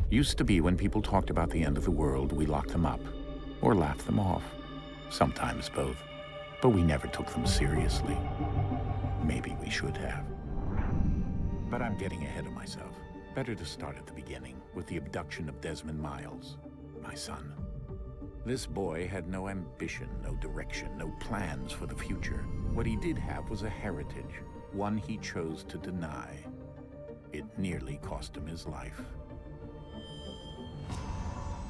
Used to be when people talked about the end of the world, we locked them up or laughed them off. Sometimes both. But we never took them seriously. Maybe we should have. But I'm getting ahead of myself. Better to start at the beginning, with the abduction of Desmond Miles, my son. This boy had no ambition, no direction, no plans for the future. What he did have was a heritage, one he chose to deny. It nearly cost him his life.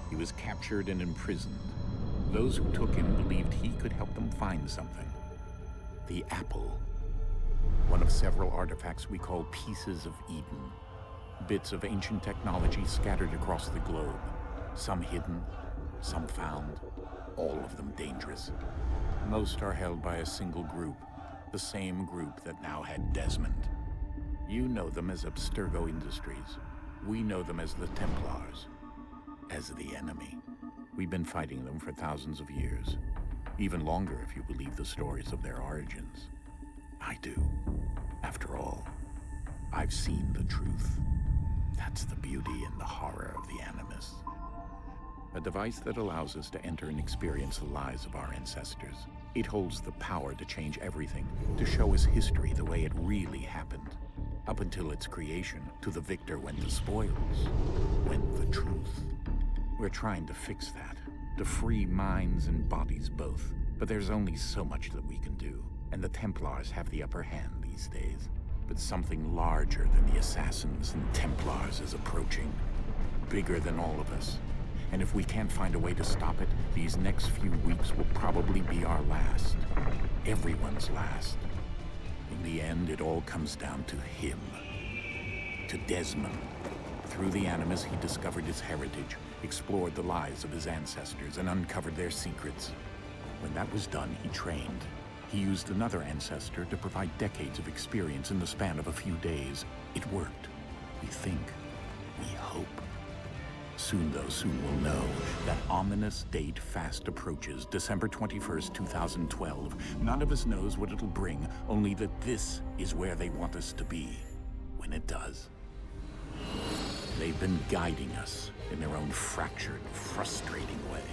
He was captured and imprisoned. Those who took him believed he could help them find something. The apple. One of several artifacts we call pieces of Eden. Bits of ancient technology scattered across the globe. Some hidden, some found, all of them dangerous. Most are held by a single group, the same group that now had Desmond. You know them as Abstergo Industries. We know them as the Templars, as the enemy. We've been fighting them for thousands of years, even longer if you believe the stories of their origins. I do. After all, I've seen the truth. That's the beauty and the horror of the Animus. A device that allows us to enter and experience the lives of our ancestors. It holds the power to change everything, to show us history the way it really happened. Up until its creation, to the victor went the spoils, went the truth. We're trying to fix that, to free minds and bodies both. But there's only so much that we can do, and the Templars have the upper hand these days. But something larger than the Assassins and Templars is approaching, bigger than all of us. And if we can't find a way to stop it, these next few weeks will probably be our last. Everyone's last. In the end, it all comes down to him. To Desmond. Through the Animus, he discovered his heritage, explored the lives of his ancestors, and uncovered their secrets. When that was done, he trained. He used another ancestor to provide decades of experience in the span of a few days. It worked. We think. We hope. Soon, though, soon we'll know. That ominous date fast approaches, December 21st, 2012. None of us knows what it'll bring, only that this is where they want us to be, when it does. They've been guiding us in their own fractured, frustrating way.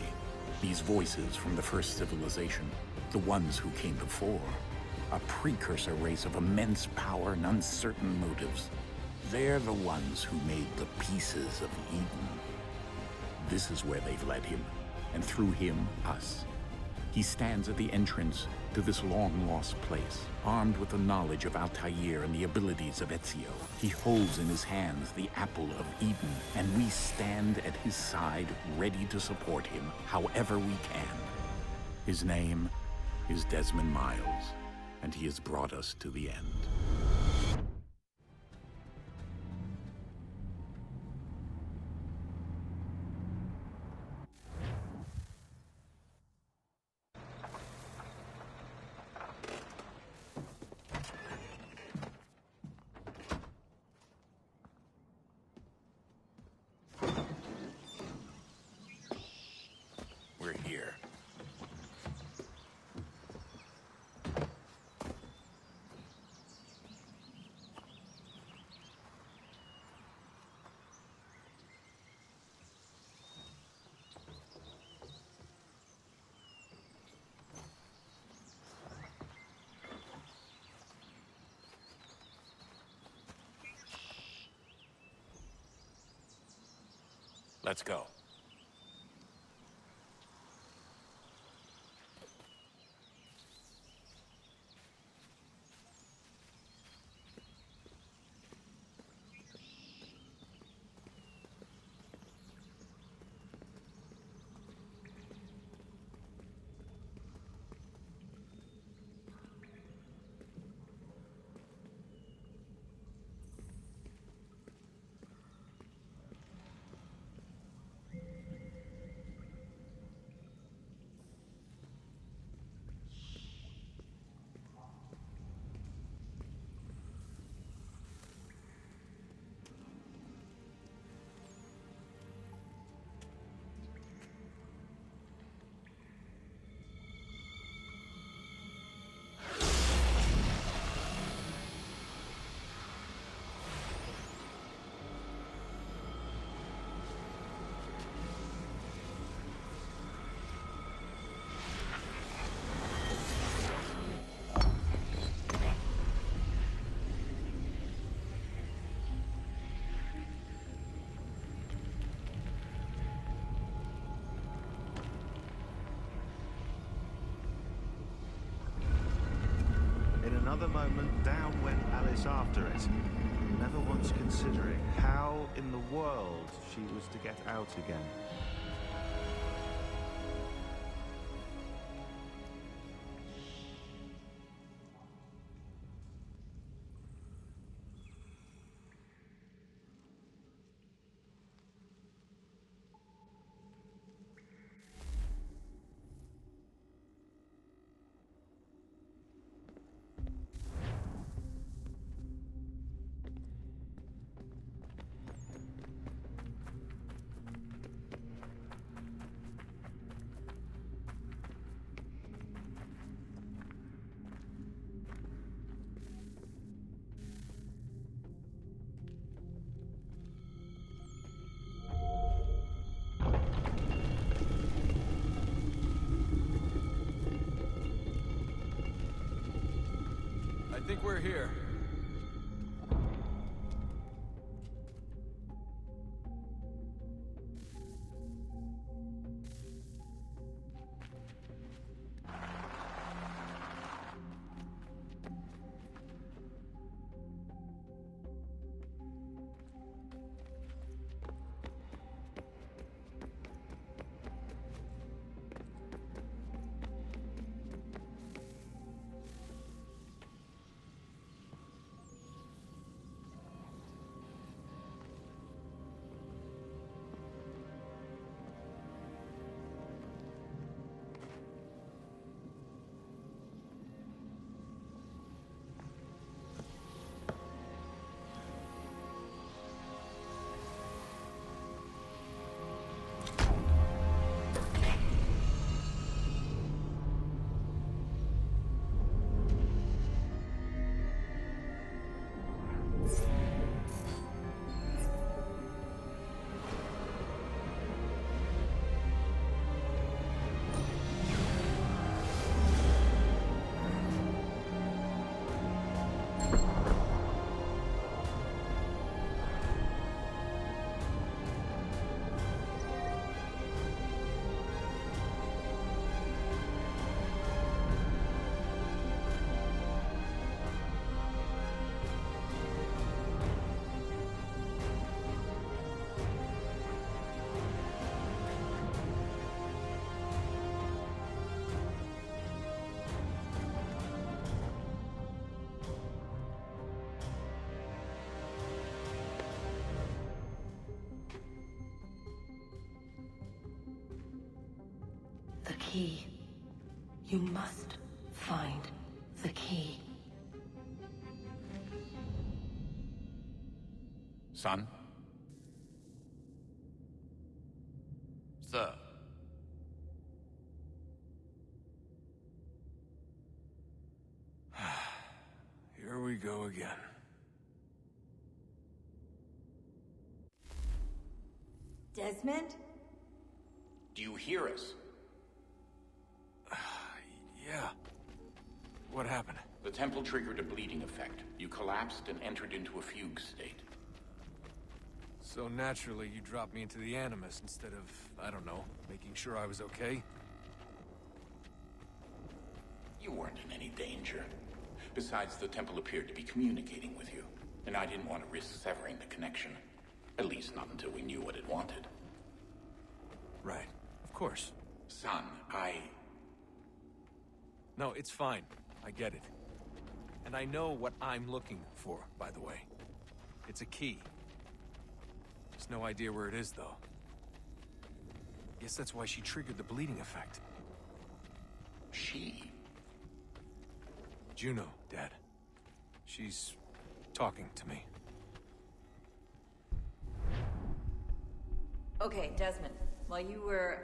These voices from the first civilization, the ones who came before, a precursor race of immense power and uncertain motives. They're the ones who made the pieces of Eden. This is where they've led him, and through him, us. He stands at the entrance to this long-lost place, armed with the knowledge of Altair and the abilities of Ezio. He holds in his hands the apple of Eden, and we stand at his side, ready to support him however we can. His name is Desmond Miles, and he has brought us to the end. We're here. Let's go. another moment down went Alice after it, never once considering how in the world she was to get out again. I think we're here. The key. You must find the key. Son? Sir. Here we go again. Desmond? Do you hear us? Yeah. What happened? The temple triggered a bleeding effect. You collapsed and entered into a fugue state. So naturally, you dropped me into the Animus instead of, I don't know, making sure I was okay? You weren't in any danger. Besides, the temple appeared to be communicating with you, and I didn't want to risk severing the connection. At least not until we knew what it wanted. Right. Of course. Son, No, it's fine. I get it. And I know what I'm looking for, by the way. It's a key. Just no idea where it is, though. Guess that's why she triggered the bleeding effect. She? Juno, Dad. She's talking to me. Okay, Desmond. While you were,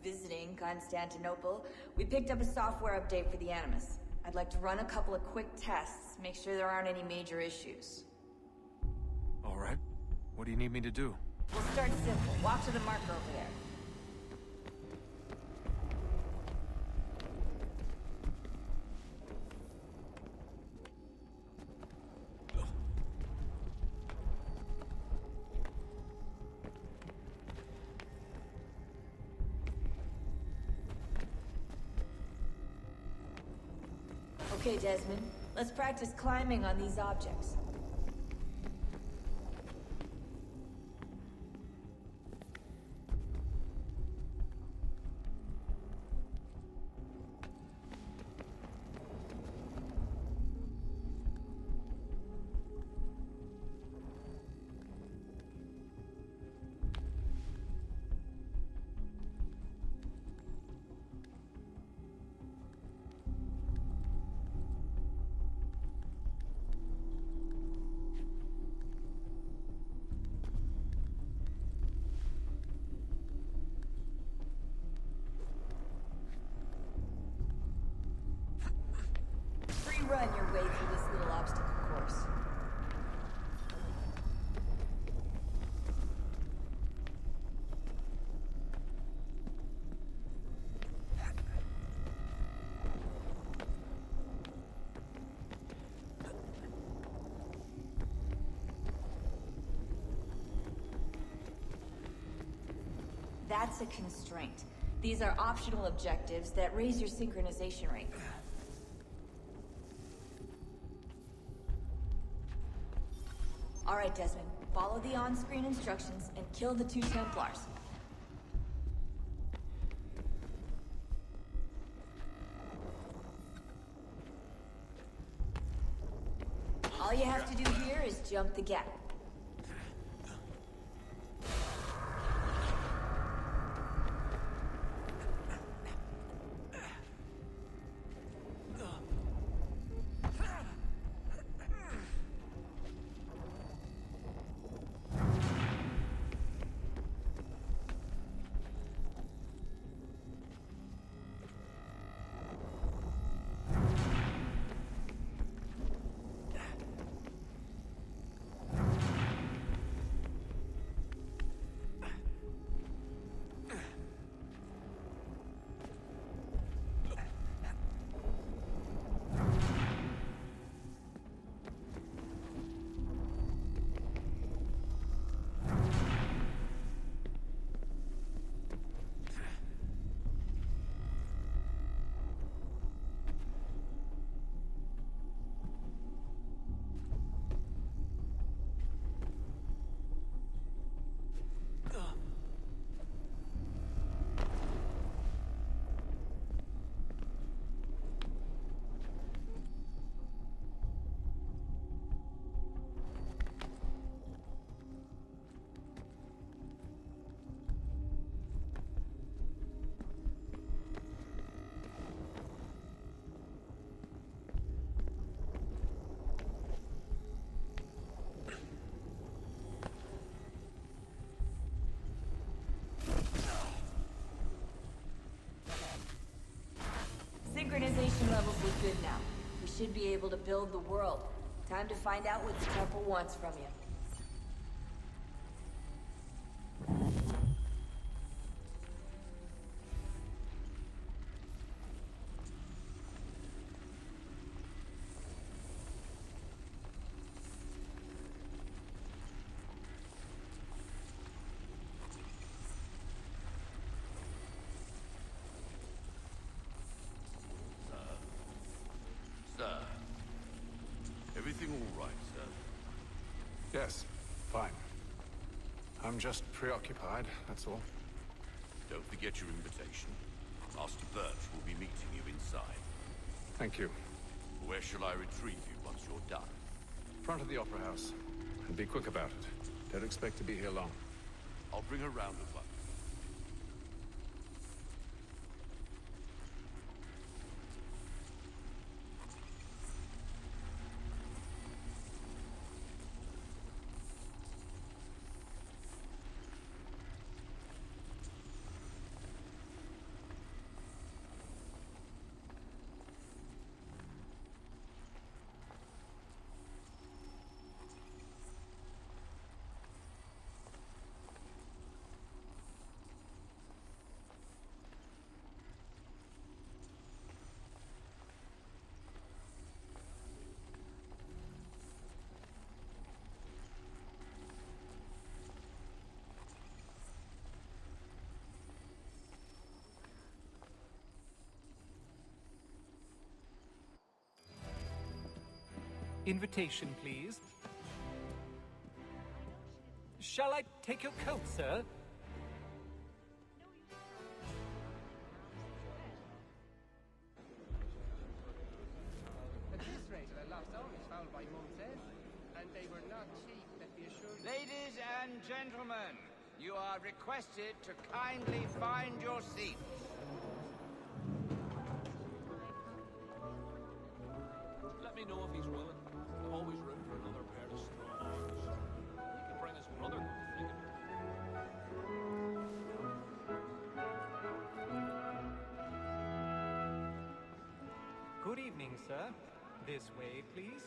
visiting Constantinople, we picked up a software update for the Animus. I'd like to run a couple of quick tests, make sure there aren't any major issues. All right. What do you need me to do? We'll start simple. Walk to the marker over there. Okay, Desmond. Let's practice climbing on these objects. Run your way through this little obstacle course. That's a constraint. These are optional objectives that raise your synchronization rate. All right, Desmond. Follow the on-screen instructions and kill the 2 Templars. All you have to do here is jump the gap. Synchronization levels look good now. We should be able to build the world. Time to find out what the temple wants from you. Sir. Everything all right, sir? Yes, fine. I'm just preoccupied, that's all. Don't forget your invitation. Master Birch will be meeting you inside. Thank you. Where shall I retrieve you once you're done? Front of the Opera House. And be quick about it. Don't expect to be here long. I'll bring her round at once. Invitation, please. Shall I take your coat, sir? At this rate, the last hour is found by Montez, and they were not cheap, let me assure you. Ladies and gentlemen, you are requested to kindly find your seats. Let me know if he's willing. I'm always room for another pair of strong arms. He can bring his brother, come to think of it. Good evening, sir. This way, please.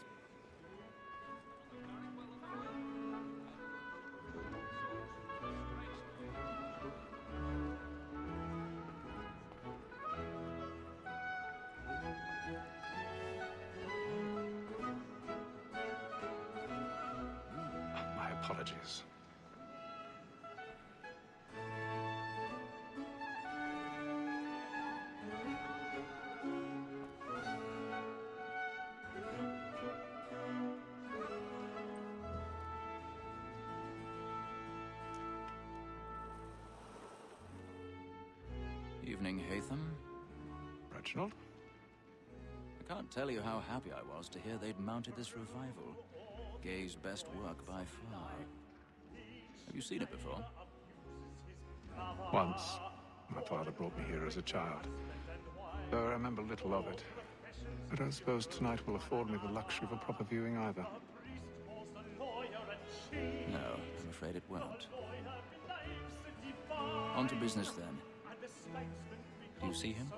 My apologies. Evening, Hatham. Reginald? I can't tell you how happy I was to hear they'd mounted this revival. Gay's best work by far. Have you seen it before? Once. My father brought me here as a child. Though I remember little of it. I don't suppose tonight will afford me the luxury of a proper viewing either. No, I'm afraid it won't. On to business then. Do you see him?